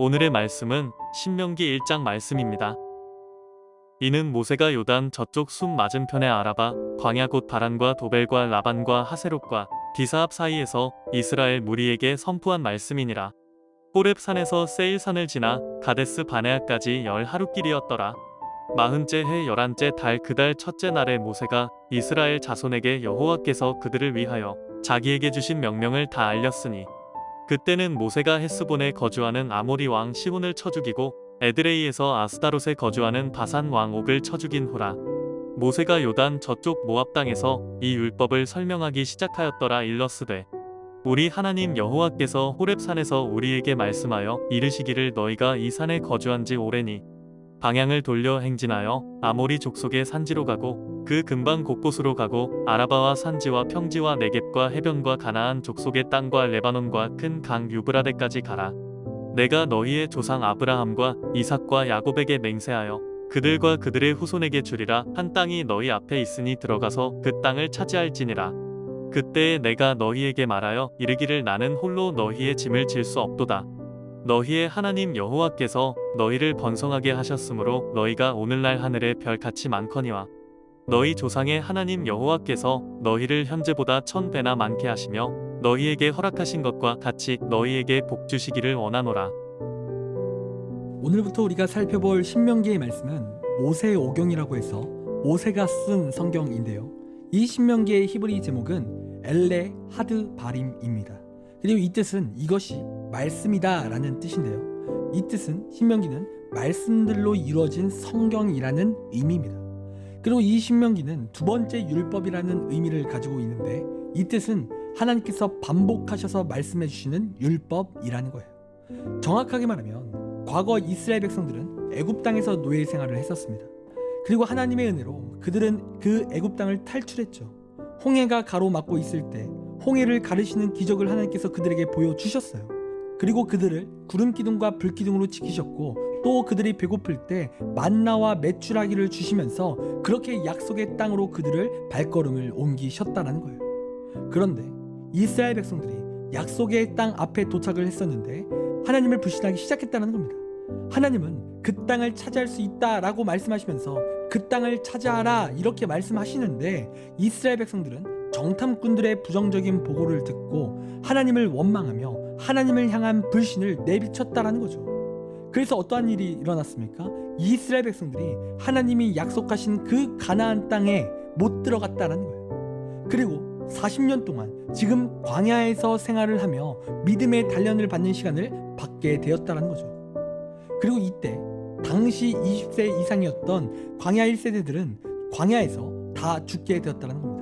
오늘의 말씀은 신명기 1장 말씀입니다. 이는 모세가 요단 저쪽 숲 맞은편의 아라바, 광야 곧 바란과 도벨과 라반과 하세롯과 디사압 사이에서 이스라엘 무리에게 선포한 말씀이니라. 호렙산에서 세일산을 지나 가데스 바네아까지 10하루길이었더라. 40째 해 11째 달 그달 첫째 날에 모세가 이스라엘 자손에게 여호와께서 그들을 위하여 자기에게 주신 명령을 다 알렸으니 그때는 모세가 헤스본에 거주하는 아모리 왕 시혼을 쳐 죽이고 에드레이에서 아스다롯에 거주하는 바산 왕 옥을 쳐 죽인 후라. 모세가 요단 저쪽 모압 땅에서 이 율법을 설명하기 시작하였더라. 일러스되 우리 하나님 여호와께서 호렙산에서 우리에게 말씀하여 이르시기를 너희가 이 산에 거주한 지 오래니 방향을 돌려 행진하여 아모리 족속의 산지로 가고 그 근방 곳곳으로 가고 아라바와 산지와 평지와 네겝과 해변과 가나안 족속의 땅과 레바논과 큰 강 유브라데까지 가라. 내가 너희의 조상 아브라함과 이삭과 야곱에게 맹세하여 그들과 그들의 후손에게 주리라 한 땅이 너희 앞에 있으니 들어가서 그 땅을 차지할지니라. 그때에 내가 너희에게 말하여 이르기를 나는 홀로 너희의 짐을 질 수 없도다. 너희의 하나님 여호와께서 너희를 번성하게 하셨으므로 너희가 오늘날 하늘의 별같이 많거니와 너희 조상의 하나님 여호와께서 너희를 현재보다 1000배나 많게 하시며 너희에게 허락하신 것과 같이 너희에게 복 주시기를 원하노라. 오늘부터 우리가 살펴볼 신명기의 말씀은 모세오경이라고 해서 모세가 쓴 성경인데요. 이 신명기의 히브리 제목은 엘레 하드 바림입니다. 그리고 이 뜻은 이것이 말씀이다 라는 뜻인데요. 이 뜻은 신명기는 말씀들로 이루어진 성경이라는 의미입니다. 그리고 이 신명기는 두 번째 율법이라는 의미를 가지고 있는데 이 뜻은 하나님께서 반복하셔서 말씀해 주시는 율법이라는 거예요. 정확하게 말하면 과거 이스라엘 백성들은 애굽 땅에서 노예 생활을 했었습니다. 그리고 하나님의 은혜로 그들은 그 애굽 땅을 탈출했죠. 홍해가 가로막고 있을 때 홍해를 가르시는 기적을 하나님께서 그들에게 보여주셨어요. 그리고 그들을 구름 기둥과 불 기둥으로 지키셨고 또 그들이 배고플 때 만나와 메추라기를 주시면서 그렇게 약속의 땅으로 그들을 발걸음을 옮기셨다는 거예요. 그런데 이스라엘 백성들이 약속의 땅 앞에 도착을 했었는데 하나님을 불신하기 시작했다는 겁니다. 하나님은 그 땅을 차지할 수 있다라고 말씀하시면서 그 땅을 차지하라 이렇게 말씀하시는데 이스라엘 백성들은 정탐꾼들의 부정적인 보고를 듣고 하나님을 원망하며 하나님을 향한 불신을 내비쳤다라는 거죠. 그래서 어떠한 일이 일어났습니까? 이스라엘 백성들이 하나님이 약속하신 그 가나안 땅에 못 들어갔다라는 거예요. 그리고 40년 동안 지금 광야에서 생활을 하며 믿음의 단련을 받는 시간을 받게 되었다라는 거죠. 그리고 이때 당시 20세 이상이었던 광야 1세대들은 광야에서 다 죽게 되었다는 겁니다.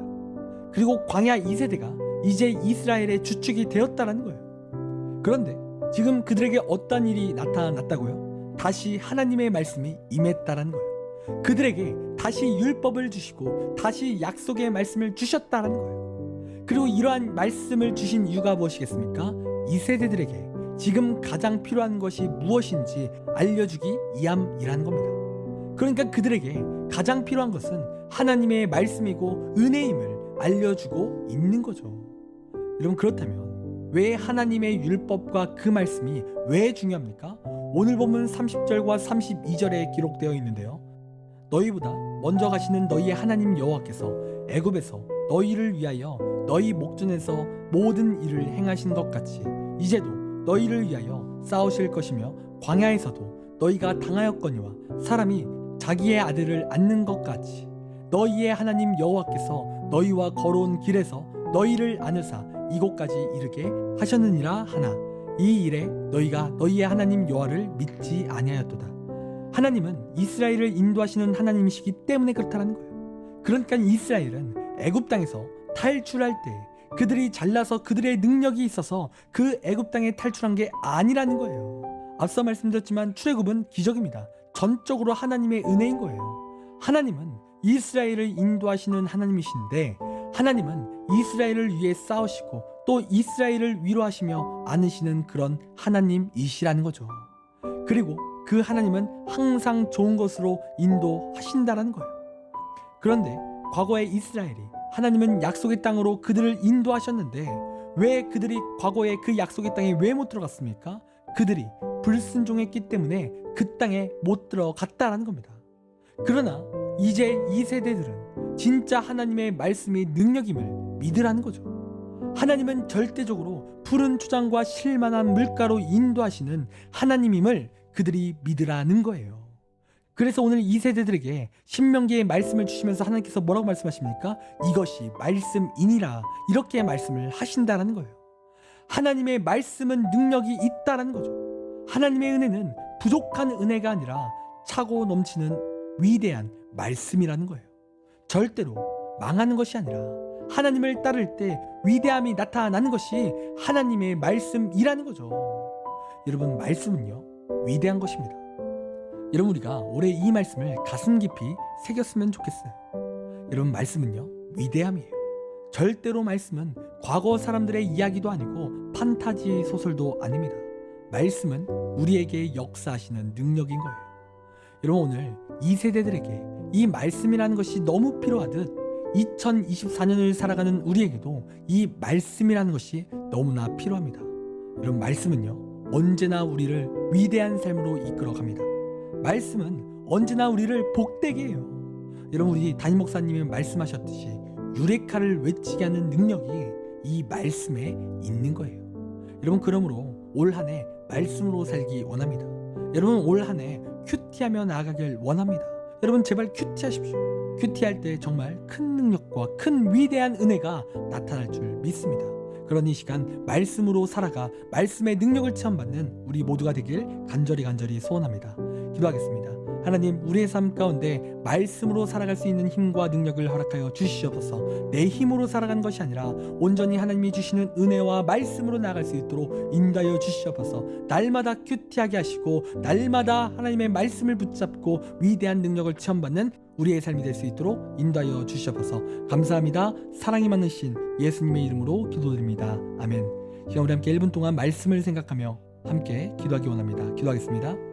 그리고 광야 2세대가 이제 이스라엘의 주축이 되었다는 거예요. 그런데 지금 그들에게 어떤 일이 나타났다고요? 다시 하나님의 말씀이 임했다는 거예요. 그들에게 다시 율법을 주시고 다시 약속의 말씀을 주셨다는 거예요. 그리고 이러한 말씀을 주신 이유가 무엇이겠습니까? 이 세대들에게 지금 가장 필요한 것이 무엇인지 알려주기 위함이라는 겁니다. 그러니까 그들에게 가장 필요한 것은 하나님의 말씀이고 은혜임을 알려주고 있는 거죠. 여러분, 그렇다면 왜 하나님의 율법과 그 말씀이 왜 중요합니까? 오늘 본문 30절과 32절에 기록되어 있는데요. 너희보다 먼저 가시는 너희의 하나님 여호와께서 애굽에서 너희를 위하여 너희 목전에서 모든 일을 행하신 것 같이 이제도 너희를 위하여 싸우실 것이며 광야에서도 너희가 당하였거니와 사람이 자기의 아들을 안는 것 같이 너희의 하나님 여호와께서 너희와 걸어온 길에서 너희를 안으사 이곳까지 이르게 하셨느니라 하나 이 일에 너희가 너희의 하나님 여호와를 믿지 아니하였도다. 하나님은 이스라엘을 인도하시는 하나님이시기 때문에 그렇다는 거예요. 그러니까 이스라엘은 애굽 땅에서 탈출할 때 그들이 잘나서 그들의 능력이 있어서 그 애굽 땅에 탈출한 게 아니라는 거예요. 앞서 말씀드렸지만 출애굽은 기적입니다. 전적으로 하나님의 은혜인 거예요. 하나님은 이스라엘을 인도하시는 하나님이신데 하나님은 이스라엘을 위해 싸우시고 또 이스라엘을 위로하시며 안으시는 그런 하나님이시라는 거죠. 그리고 그 하나님은 항상 좋은 것으로 인도하신다는 거예요. 그런데 과거의 이스라엘이 하나님은 약속의 땅으로 그들을 인도하셨는데 왜 그들이 과거에 그 약속의 땅에 왜 못 들어갔습니까? 그들이 불순종했기 때문에 그 땅에 못 들어갔다라는 겁니다. 그러나 이제 이 세대들은 진짜 하나님의 말씀이 능력임을 믿으라는 거죠. 하나님은 절대적으로 푸른 초장과 실만한 물가로 인도하시는 하나님임을 그들이 믿으라는 거예요. 그래서 오늘 이 세대들에게 신명기의 말씀을 주시면서 하나님께서 뭐라고 말씀하십니까? 이것이 말씀이니라, 이렇게 말씀을 하신다라는 거예요. 하나님의 말씀은 능력이 있다라는 거죠. 하나님의 은혜는 부족한 은혜가 아니라 차고 넘치는 위대한 말씀이라는 거예요. 절대로 망하는 것이 아니라 하나님을 따를 때 위대함이 나타나는 것이 하나님의 말씀이라는 거죠. 여러분, 말씀은요, 위대한 것입니다. 여러분, 우리가 올해 이 말씀을 가슴 깊이 새겼으면 좋겠어요. 여러분, 말씀은요, 위대함이에요. 절대로 말씀은 과거 사람들의 이야기도 아니고 판타지 소설도 아닙니다. 말씀은 우리에게 역사하시는 능력인 거예요. 여러분, 오늘 이 세대들에게 이 말씀이라는 것이 너무 필요하듯 2024년을 살아가는 우리에게도 이 말씀이라는 것이 너무나 필요합니다. 여러분, 말씀은요, 언제나 우리를 위대한 삶으로 이끌어갑니다. 말씀은 언제나 우리를 복되게 해요. 여러분, 우리 담임 목사님이 말씀하셨듯이 유레카를 외치게 하는 능력이 이 말씀에 있는 거예요. 여러분, 그러므로 올 한 해 말씀으로 살기 원합니다. 여러분, 올 한 해 큐티하며 나아가길 원합니다. 여러분, 제발 큐티하십시오. 큐티할 때 정말 큰 능력과 큰 위대한 은혜가 나타날 줄 믿습니다. 그런 이 시간 말씀으로 살아가 말씀의 능력을 체험받는 우리 모두가 되길 간절히 소원합니다. 기도하겠습니다. 하나님, 우리의 삶 가운데 말씀으로 살아갈 수 있는 힘과 능력을 허락하여 주시옵소서. 내 힘으로 살아가는 것이 아니라 온전히 하나님이 주시는 은혜와 말씀으로 나아갈 수 있도록 인도하여 주시옵소서. 날마다 큐티하게 하시고 날마다 하나님의 말씀을 붙잡고 위대한 능력을 체험받는 우리의 삶이 될 수 있도록 인도하여 주시옵소서. 감사합니다. 사랑이 많으신 예수님의 이름으로 기도드립니다. 아멘. 지금 우리 함께 1분 동안 말씀을 생각하며 함께 기도하기 원합니다. 기도하겠습니다.